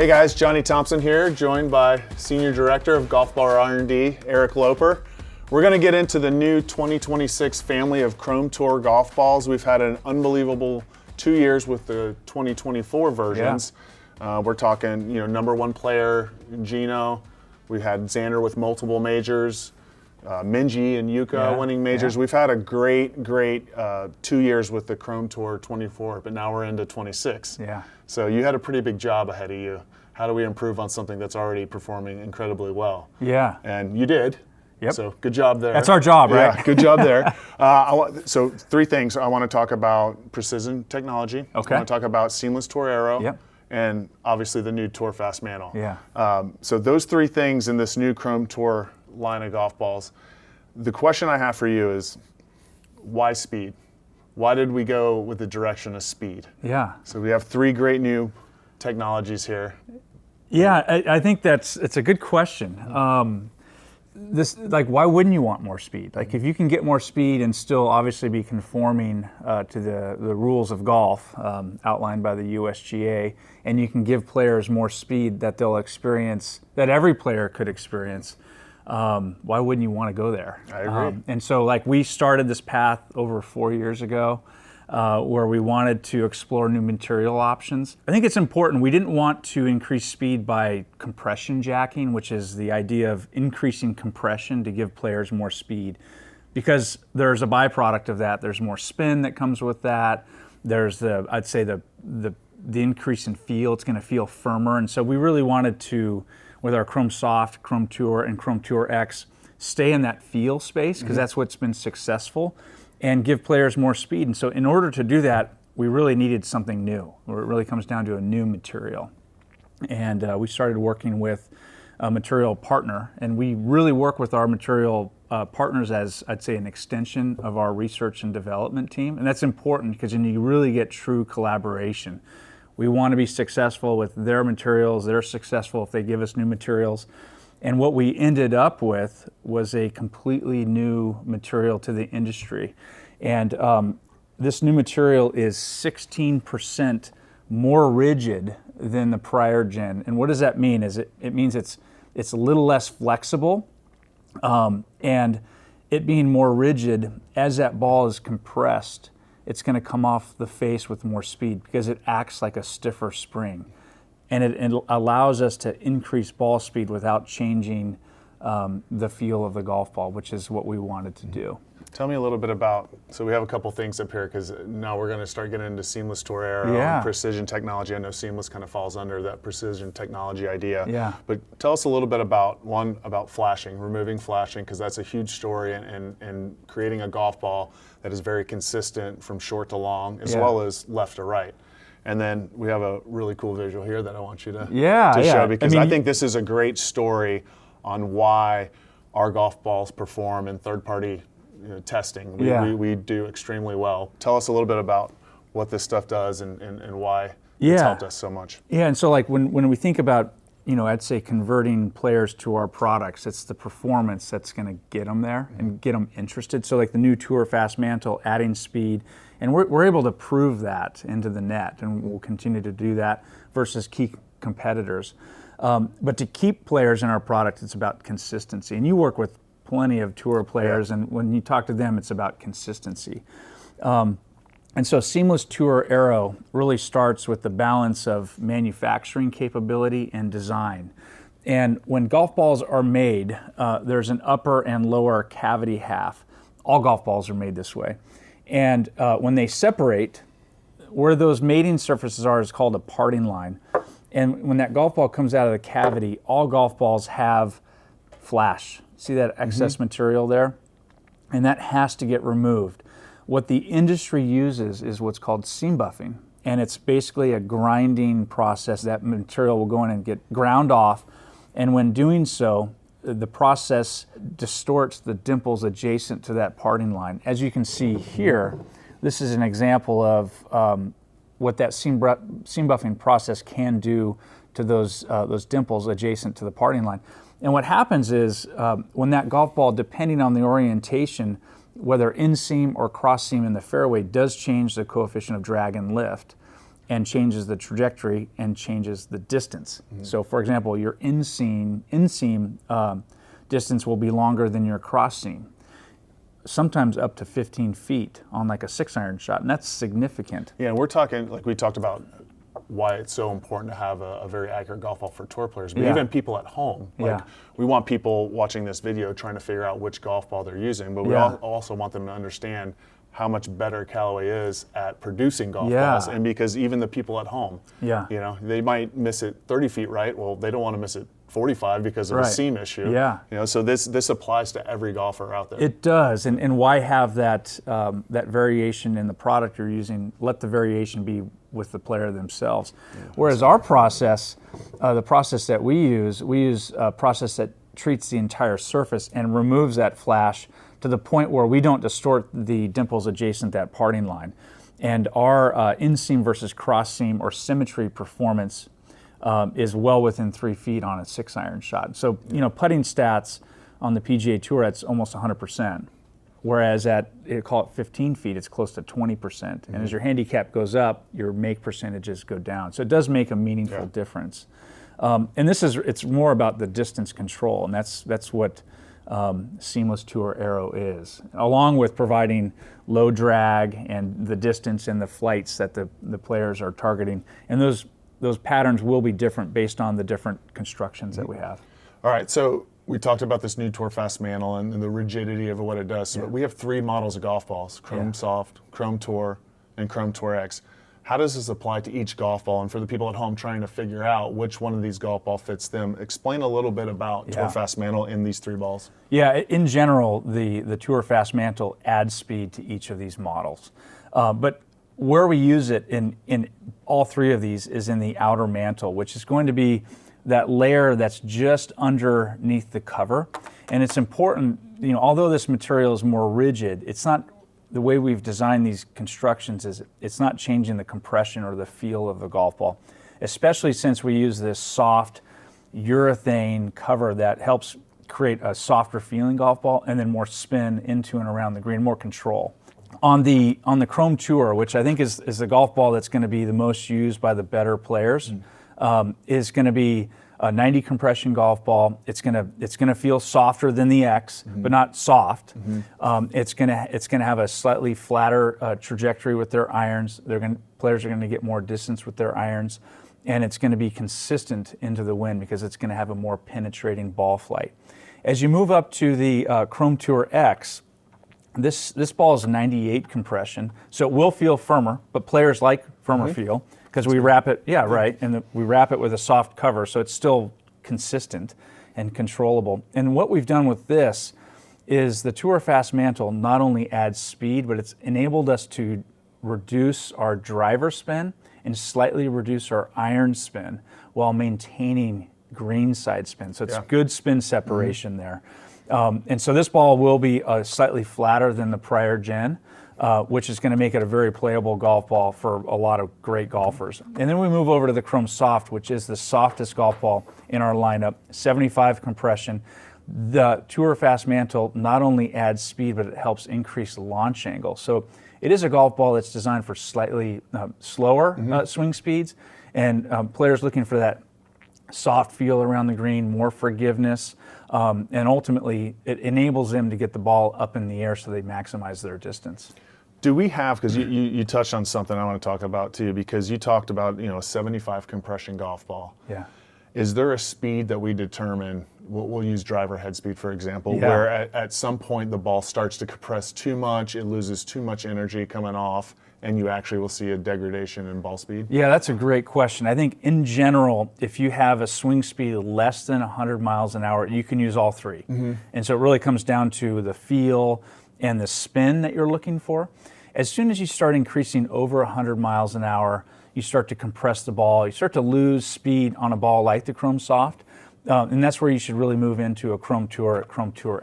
Hey guys, Johnny Thompson here, joined by Senior Director of Golf Ball R&D, Eric Loper. We're going to get into the new 2026 family of Chrome Tour golf balls. We've had an unbelievable 2 years with the 2024 versions. Yeah. We're talking, number one player, Gino. We've had Xander with multiple majors, Minjee and Yuka winning majors. We've had a great 2 years with the Chrome Tour 24, but now we're into 26. Yeah. So you had a pretty big job ahead of you. How do we improve on something that's already performing incredibly well? Yeah. And you did. Yep. So good job there. That's our job, right? Yeah, good job there. So three things. I want to talk about precision technology. Okay. I want to talk about seamless Tour aero. Yep. And obviously the new Tour Fast Mantle. Yeah. So those three things in this new Chrome Tour line of golf balls. The question I have for you is, why speed? Why did we go with the direction of speed? Yeah. So we have three great new technologies here. Yeah, I think it's a good question. Why wouldn't you want more speed? Like, if you can get more speed and still obviously be conforming to the rules of golf outlined by the USGA, and you can give players more speed that they'll experience, that every player could experience, why wouldn't you want to go there? I agree. And so, we started this path over 4 years ago, where we wanted to explore new material options. I think it's important. We didn't want to increase speed by compression jacking, which is the idea of increasing compression to give players more speed, because there's a byproduct of that. There's more spin that comes with that. There's the increase in feel. It's going to feel firmer, and so we really wanted to, with our Chrome Soft, Chrome Tour, and Chrome Tour X, stay in that feel space, because that's what's been successful, and give players more speed. And so in order to do that, we really needed something new, where it really comes down to a new material. And we started working with a material partner, and we really work with our material partners as, I'd say, an extension of our research and development team. And that's important, because then you really get true collaboration. We want to be successful with their materials. They're successful if they give us new materials. And what we ended up with was a completely new material to the industry. And this new material is 16% more rigid than the prior gen. And what does that mean? It means it's a little less flexible. And it being more rigid, as that ball is compressed, it's going to come off the face with more speed, because it acts like a stiffer spring. And it allows us to increase ball speed without changing the feel of the golf ball, which is what we wanted to do. Tell me a little bit about, so we have a couple things up here, because now we're going to start getting into seamless Tour aero and precision technology. I know seamless kind of falls under that precision technology idea. Yeah. But tell us a little bit about, about flashing, removing flashing, because that's a huge story, and creating a golf ball that is very consistent from short to long, as well as left to right. And then we have a really cool visual here that I want you to show, because I think this is a great story on why our golf balls perform in third-party testing. We do extremely well. Tell us a little bit about what this stuff does and why it's helped us so much. Yeah, and so when we think about, I'd say converting players to our products, it's the performance that's going to get them there and get them interested. So the new Tour Fast Mantle, adding speed, and we're able to prove that into the net, and we'll continue to do that versus key competitors. But to keep players in our product, it's about consistency. And you work with plenty of Tour players, and when you talk to them, it's about consistency. And so seamless Tour aero really starts with the balance of manufacturing capability and design. And when golf balls are made, there's an upper and lower cavity half. All golf balls are made this way. And when they separate, where those mating surfaces are is called a parting line. And when that golf ball comes out of the cavity, all golf balls have flash. See that excess material there? And that has to get removed. What the industry uses is what's called seam buffing. And it's basically a grinding process. That material will go in and get ground off. And when doing so, the process distorts the dimples adjacent to that parting line. As you can see here, this is an example of what that seam buffing process can do to those dimples adjacent to the parting line. And what happens is when that golf ball, depending on the orientation, whether inseam or cross seam in the fairway, does change the coefficient of drag and lift. and changes the trajectory and changes the distance. So for example, your inseam distance will be longer than your cross seam, sometimes up to 15 feet on like a 6-iron shot, and that's significant. Yeah, and we're talking, like we talked about why it's so important to have a very accurate golf ball for tour players, but even people at home. Like we want people watching this video trying to figure out which golf ball they're using, but we also want them to understand how much better Callaway is at producing golf balls. And because even the people at home, you know, they might miss it 30 feet right. Well, they don't want to miss it 45 because of a seam issue. You know, so this applies to every golfer out there. It does, and why have that that variation in the product you're using? Let the variation be with the player themselves. Whereas our process, the process that we use a process that treats the entire surface and removes that flash to the point where we don't distort the dimples adjacent that parting line. And our inseam versus cross seam or symmetry performance is well within 3 feet on a 6-iron shot. So, you know, putting stats on the PGA Tour, that's almost 100%. Whereas at, call it 15 feet, it's close to 20%. And as your handicap goes up, your make percentages go down. So it does make a meaningful difference. And it's more about the distance control, and that's what Seamless Tour Aero is, along with providing low drag and the distance and the flights that the players are targeting. And those patterns will be different based on the different constructions that we have. All right, so we talked about this new Tour Fast Mantle and the rigidity of what it does. So we have 3 models of golf balls: Chrome Soft, Chrome Tour, and Chrome Tour X. How does this apply to each golf ball? And for the people at home trying to figure out which one of these golf ball fits them, explain a little bit about Tour Fast Mantle in these 3 balls. Yeah, in general, the Tour Fast Mantle adds speed to each of these models. But where we use it in all 3 of these is in the outer mantle, which is going to be that layer that's just underneath the cover. And it's important, you know, although this material is more rigid, it's not, the way we've designed these constructions is it's not changing the compression or the feel of the golf ball, especially since we use this soft urethane cover that helps create a softer feeling golf ball and then more spin into and around the green, more control. On the Chrome Tour, which I think is the golf ball that's going to be the most used by the better players, is going to be a 90 compression golf ball. It's gonna feel softer than the X, but not soft. It's gonna have a slightly flatter trajectory with their irons. Players are gonna get more distance with their irons, and it's gonna be consistent into the wind because it's gonna have a more penetrating ball flight. As you move up to the Chrome Tour X, this ball is a 98 compression, so it will feel firmer, but players like firmer feel because we wrap it, and we wrap it with a soft cover, so it's still consistent and controllable. And what we've done with this is the Tour Fast Mantle not only adds speed, but it's enabled us to reduce our driver spin and slightly reduce our iron spin while maintaining green side spin. So it's good spin separation there. And so this ball will be slightly flatter than the prior gen, which is going to make it a very playable golf ball for a lot of great golfers. And then we move over to the Chrome Soft, which is the softest golf ball in our lineup, 75 compression. The Tour Fast Mantle not only adds speed, but it helps increase launch angle. So it is a golf ball that's designed for slightly slower swing speeds, and players looking for that soft feel around the green, more forgiveness, and ultimately it enables them to get the ball up in the air so they maximize their distance. Do we have, because you touched on something I want to talk about too, because you talked about, you know, a 75 compression golf ball. Yeah. Is there a speed that we determine, we'll use driver head speed for example, where at some point the ball starts to compress too much, it loses too much energy coming off, and you actually will see a degradation in ball speed? Yeah, that's a great question. I think in general, if you have a swing speed less than 100 miles an hour, you can use all 3. And so it really comes down to the feel and the spin that you're looking for. As soon as you start increasing over 100 miles an hour, you start to compress the ball, you start to lose speed on a ball like the Chrome Soft, and that's where you should really move into a Chrome Tour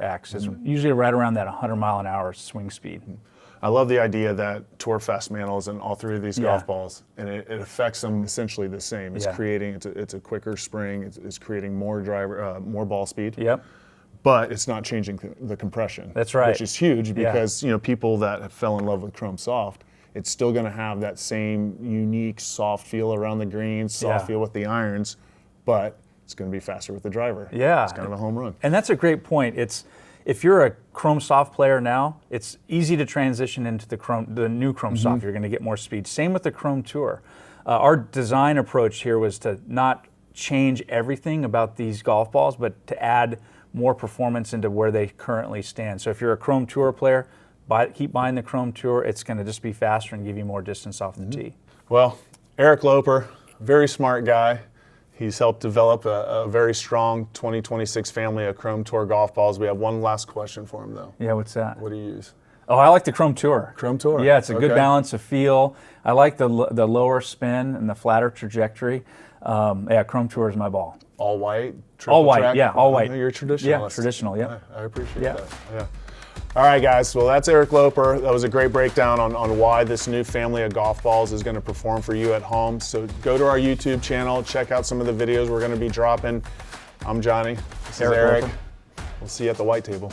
X. It's usually right around that 100 mile an hour swing speed. I love the idea that Tour Fast Mantle is in all 3 of these golf balls, and it affects them essentially the same. It's creating, it's a quicker spring, it's creating more more ball speed. But it's not changing the compression. That's right. Which is huge because you know, people that have fell in love with Chrome Soft, it's still going to have that same unique soft feel around the greens, soft feel with the irons, but it's going to be faster with the driver. Yeah. It's kind of a home run. And that's a great point. If you're a Chrome Soft player now, it's easy to transition into the new Chrome Soft. You're going to get more speed. Same with the Chrome Tour. Our design approach here was to not change everything about these golf balls, but to add more performance into where they currently stand. So if you're a Chrome Tour player, keep buying the Chrome Tour. It's going to just be faster and give you more distance off the tee. Well, �57, very smart guy. He's helped develop a very strong 2026 family of Chrome Tour golf balls. We have one last question for him, though. Yeah, what's that? What do you use? Oh, I like the Chrome Tour. Chrome Tour? Yeah, it's a good balance of feel. I like the lower spin and the flatter trajectory. Yeah, Chrome Tour is my ball. All white? All white, track? yeah, all white. You're a traditionalist. Yeah, traditional, yeah. I appreciate that. Yeah. All right, guys. Well, that's �57. That was a great breakdown on why this new family of golf balls is going to perform for you at home. So go to our YouTube channel, check out some of the videos we're going to be dropping. I'm Johnny. This is Eric. We'll see you at the white table.